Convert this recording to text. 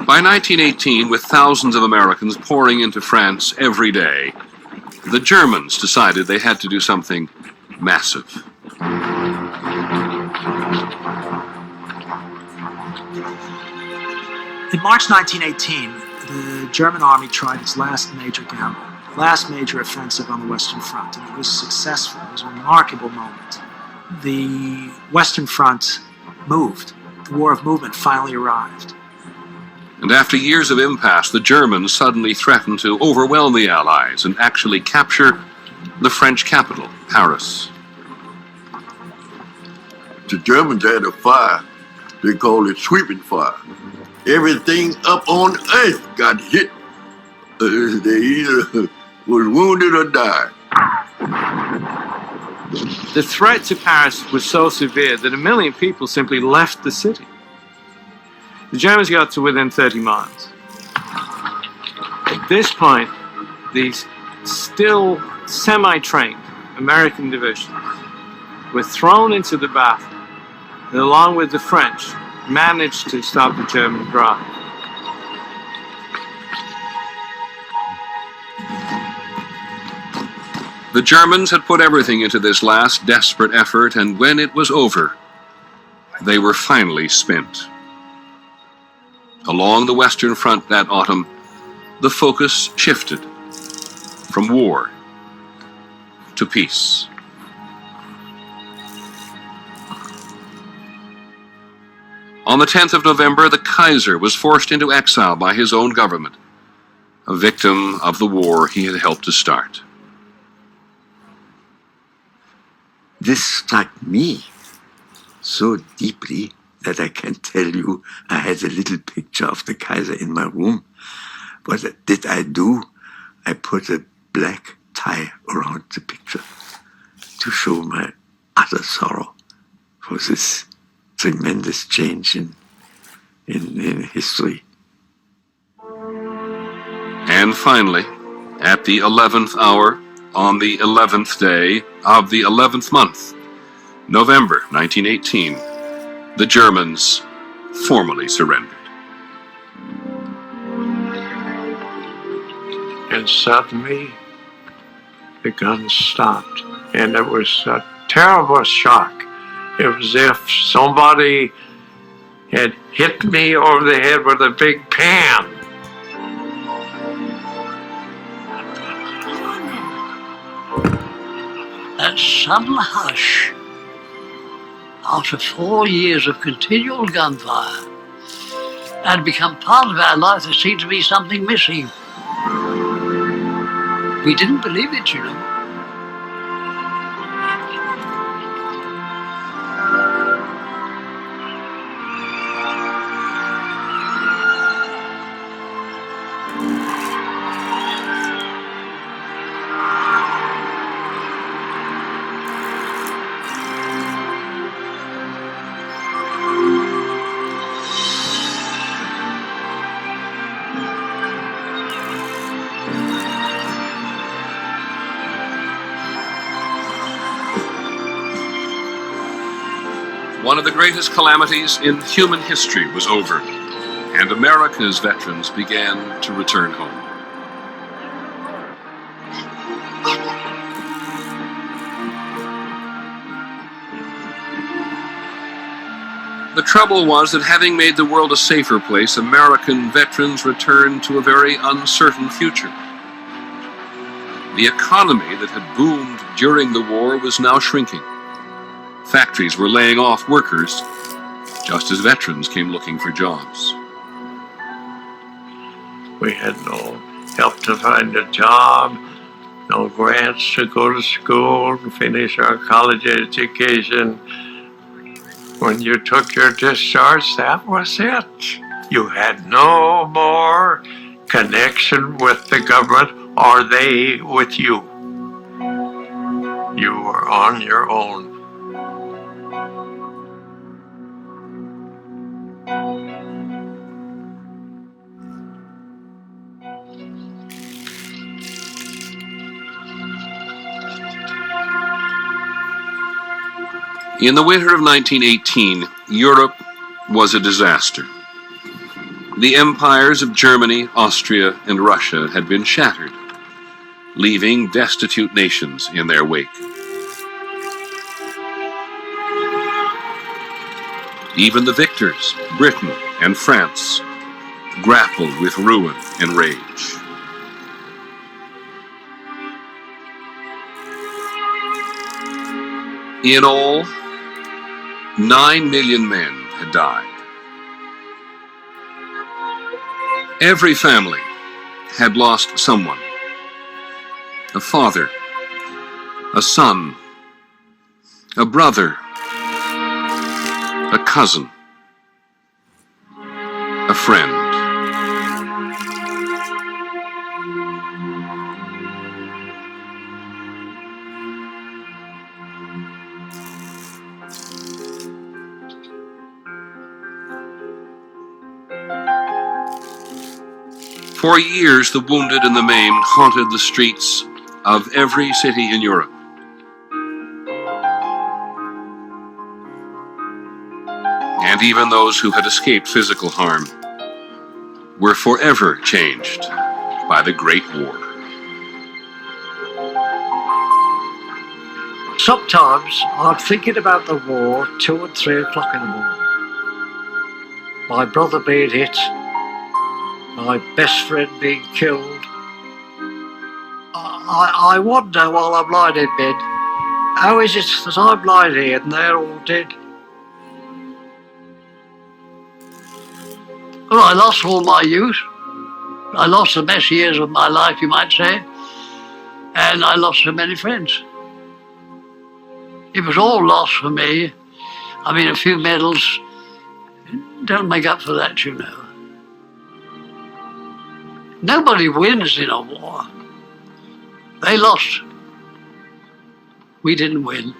By 1918, with thousands of Americans pouring into France every day, the Germans decided they had to do something massive. In March 1918, the German army tried its last major gamble, last major offensive on the Western Front, and it was successful. It was a remarkable moment. The Western Front moved. The War of Movement finally arrived. And after years of impasse, the Germans suddenly threatened to overwhelm the Allies and actually capture the French capital, Paris. The Germans had a fire. They called it sweeping fire. Everything up on earth got hit. They either was wounded or died. The threat to Paris was so severe that 1 million people simply left the city. The Germans got to within 30 miles. At this point, these still semi-trained American divisions were thrown into the battle, and along with the French, managed to stop the German drive. The Germans had put everything into this last desperate effort, and when it was over, they were finally spent. Along the Western Front that autumn, the focus shifted from war to peace. On the 10th of November, the Kaiser was forced into exile by his own government, a victim of the war he had helped to start. This struck me so deeply that I can tell you I had a little picture of the Kaiser in my room. What did I do? I put a black tie around the picture to show my utter sorrow for this tremendous change in history. And finally, at the 11th hour, on the 11th day of the 11th month, November 1918, the Germans formally surrendered. And suddenly, the guns stopped, and it was a terrible shock. It was as if somebody had hit me over the head with a big pan. That sudden hush, after 4 years of continual gunfire, had become part of our life. There seemed to be something missing. We didn't believe it, you know. One of the greatest calamities in human history was over, and America's veterans began to return home. The trouble was that having made the world a safer place, American veterans returned to a very uncertain future. The economy that had boomed during the war was now shrinking. Factories were laying off workers, just as veterans came looking for jobs. We had no help to find a job, no grants to go to school and finish our college education. When you took your discharge, that was it. You had no more connection with the government or they with you. You were on your own. In the winter of 1918, Europe was a disaster. The empires of Germany, Austria, and Russia had been shattered, leaving destitute nations in their wake. Even the victors, Britain and France, grappled with ruin and rage. In all, 9 million men had died. Every family had lost someone: a father, a son, a brother, a cousin, a friend. For years, the wounded and the maimed haunted the streets of every city in Europe. And even those who had escaped physical harm were forever changed by the Great War. Sometimes I'm thinking about the war 2 and 3 o'clock in the morning. My brother being hit, my best friend being killed. I wonder while I'm lying in bed, how is it that I'm lying here and they're all dead? Well, I lost all my youth. I lost the best years of my life, you might say. And I lost so many friends. It was all lost for me. I mean, a few medals don't make up for that, you know. Nobody wins in a war. They lost. We didn't win.